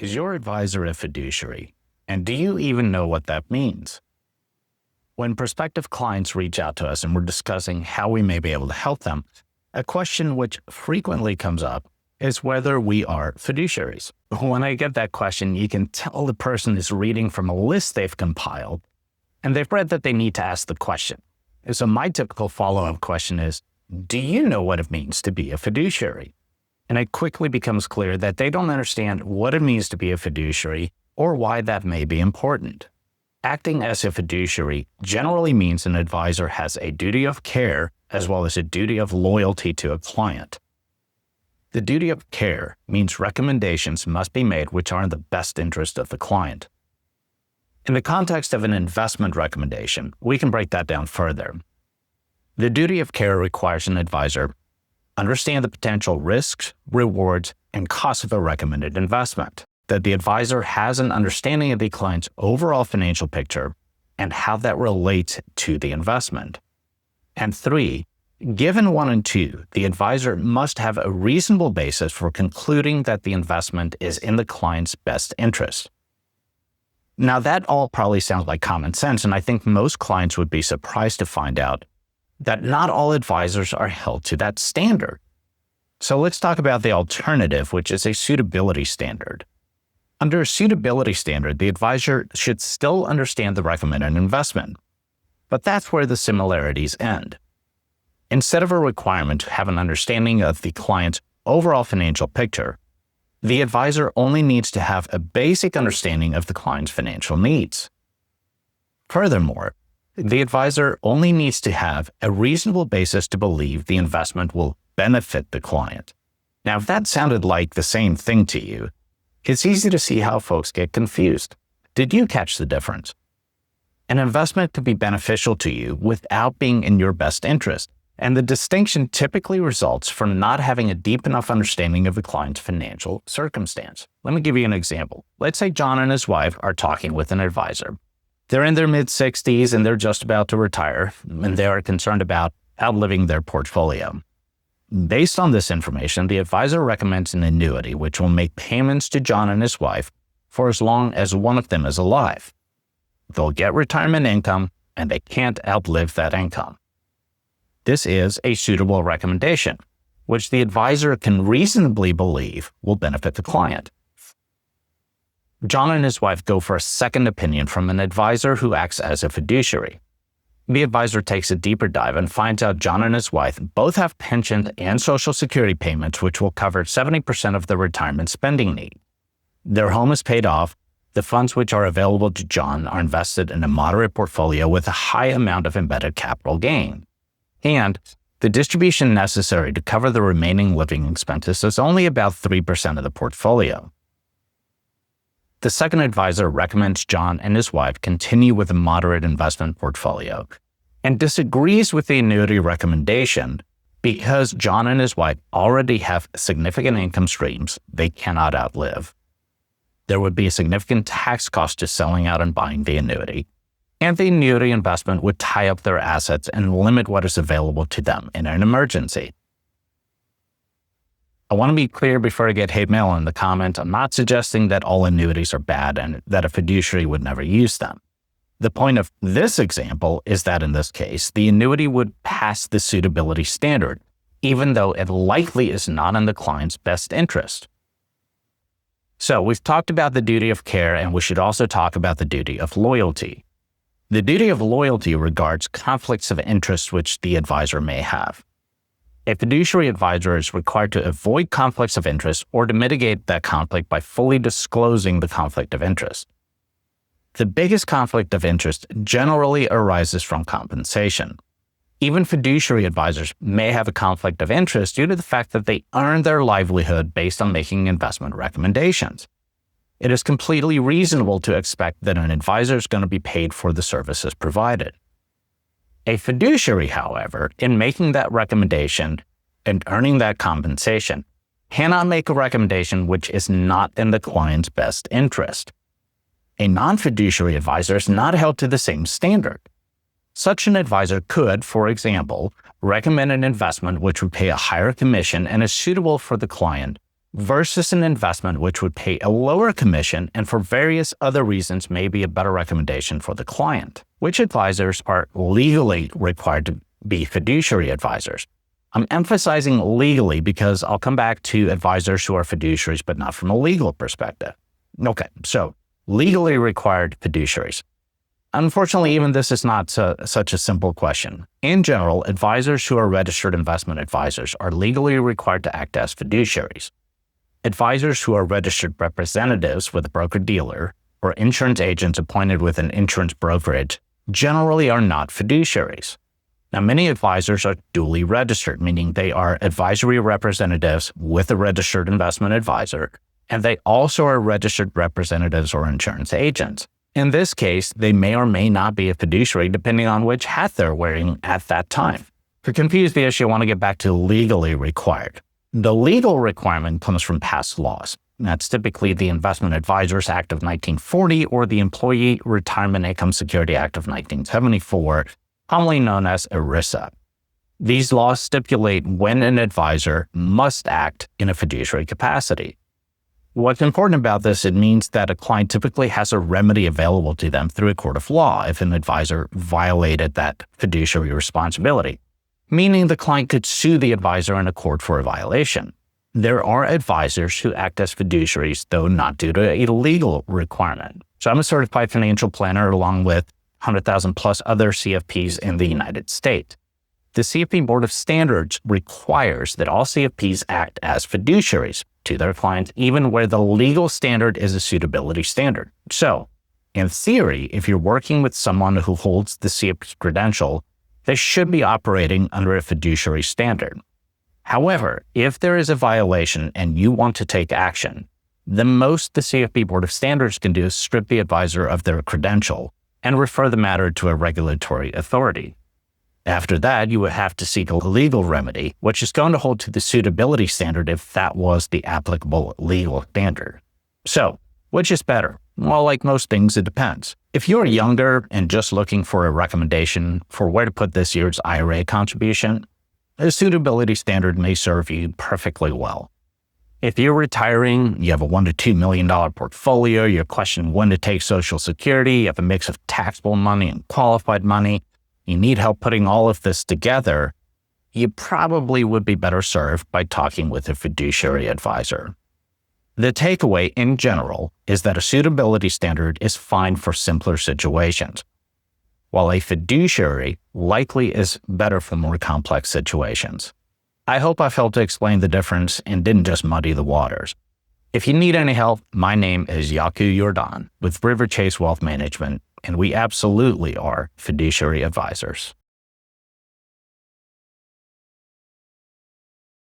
Is your advisor a fiduciary? And do you even know what that means? When prospective clients reach out to us and we're discussing how we may be able to help them, a question which frequently comes up is whether we are fiduciaries. When I get that question, you can tell the person is reading from a list they've compiled, and they've read that they need to ask the question. So my typical follow-up question is, do you know what it means to be a fiduciary? And it quickly becomes clear that they don't understand what it means to be a fiduciary or why that may be important. Acting as a fiduciary generally means an advisor has a duty of care as well as a duty of loyalty to a client. The duty of care means recommendations must be made which are in the best interest of the client. In the context of an investment recommendation, we can break that down further. The duty of care requires an advisor understand the potential risks, rewards, and costs of a recommended investment, that the advisor has an understanding of the client's overall financial picture and how that relates to the investment. And 3, given 1 and 2, the advisor must have a reasonable basis for concluding that the investment is in the client's best interest. Now, that all probably sounds like common sense, and I think most clients would be surprised to find out that not all advisors are held to that standard. So let's talk about the alternative, which is a suitability standard. Under a suitability standard, the advisor should still understand the recommended investment, but that's where the similarities end. Instead of a requirement to have an understanding of the client's overall financial picture, the advisor only needs to have a basic understanding of the client's financial needs. Furthermore, the advisor only needs to have a reasonable basis to believe the investment will benefit the client. Now, if that sounded like the same thing to you, it's easy to see how folks get confused. Did you catch the difference? An investment could be beneficial to you without being in your best interest, and the distinction typically results from not having a deep enough understanding of the client's financial circumstance. Let me give you an example. Let's say John and his wife are talking with an advisor. They're in their mid-60s and they're just about to retire, and they are concerned about outliving their portfolio. Based on this information, the advisor recommends an annuity which will make payments to John and his wife for as long as one of them is alive. They'll get retirement income, and they can't outlive that income. This is a suitable recommendation, which the advisor can reasonably believe will benefit the client. John and his wife go for a second opinion from an advisor who acts as a fiduciary. The advisor takes a deeper dive and finds out John and his wife both have pension and Social Security payments which will cover 70% of their retirement spending need. Their home is paid off. The funds which are available to John are invested in a moderate portfolio with a high amount of embedded capital gain. And the distribution necessary to cover the remaining living expenses is only about 3% of the portfolio. The second advisor recommends John and his wife continue with a moderate investment portfolio and disagrees with the annuity recommendation because John and his wife already have significant income streams they cannot outlive. There would be a significant tax cost to selling out and buying the annuity, and the annuity investment would tie up their assets and limit what is available to them in an emergency. I want to be clear before I get hate mail in the comments. I'm not suggesting that all annuities are bad and that a fiduciary would never use them. The point of this example is that in this case, the annuity would pass the suitability standard, even though it likely is not in the client's best interest. So we've talked about the duty of care, and we should also talk about the duty of loyalty. The duty of loyalty regards conflicts of interest which the advisor may have. A fiduciary advisor is required to avoid conflicts of interest or to mitigate that conflict by fully disclosing the conflict of interest. The biggest conflict of interest generally arises from compensation. Even fiduciary advisors may have a conflict of interest due to the fact that they earn their livelihood based on making investment recommendations. It is completely reasonable to expect that an advisor is going to be paid for the services provided. A fiduciary, however, in making that recommendation and earning that compensation, cannot make a recommendation which is not in the client's best interest. A non-fiduciary advisor is not held to the same standard. Such an advisor could, for example, recommend an investment which would pay a higher commission and is suitable for the client, versus an investment which would pay a lower commission and for various other reasons may be a better recommendation for the client. Which advisors are legally required to be fiduciary advisors? I'm emphasizing legally because I'll come back to advisors who are fiduciaries, but not from a legal perspective. Okay, so legally required fiduciaries. Unfortunately, even this is not such a simple question. In general, advisors who are registered investment advisors are legally required to act as fiduciaries. Advisors who are registered representatives with a broker-dealer or insurance agents appointed with an insurance brokerage generally are not fiduciaries. Now, many advisors are duly registered, meaning they are advisory representatives with a registered investment advisor, and they also are registered representatives or insurance agents. In this case, they may or may not be a fiduciary depending on which hat they're wearing at that time. For confused the issue, I want to get back to legally required. The legal requirement comes from past laws. That's typically the Investment Advisors Act of 1940 or the Employee Retirement Income Security Act of 1974, commonly known as ERISA. These laws stipulate when an advisor must act in a fiduciary capacity. What's important about this, it means that a client typically has a remedy available to them through a court of law if an advisor violated that fiduciary responsibility, meaning the client could sue the advisor in a court for a violation. There are advisors who act as fiduciaries, though not due to a legal requirement. So I'm a certified financial planner along with 100,000 plus other CFPs in the United States. The CFP Board of Standards requires that all CFPs act as fiduciaries to their clients, even where the legal standard is a suitability standard. So, in theory, if you're working with someone who holds the CFP credential, they should be operating under a fiduciary standard. However, if there is a violation and you want to take action, the most the CFP Board of Standards can do is strip the advisor of their credential and refer the matter to a regulatory authority. After that, you would have to seek a legal remedy, which is going to hold to the suitability standard if that was the applicable legal standard. So, which is better? Well, like most things, it depends. If you're younger and just looking for a recommendation for where to put this year's IRA contribution, a suitability standard may serve you perfectly well. If you're retiring, you have a $1 to $2 million portfolio, you're questioning when to take Social Security, you have a mix of taxable money and qualified money, you need help putting all of this together, you probably would be better served by talking with a fiduciary advisor. The takeaway in general is that a suitability standard is fine for simpler situations, while a fiduciary likely is better for more complex situations. I hope I've helped to explain the difference and didn't just muddy the waters. If you need any help, my name is Jaco Jordaan with Riverchase Wealth Management, and we absolutely are fiduciary advisors.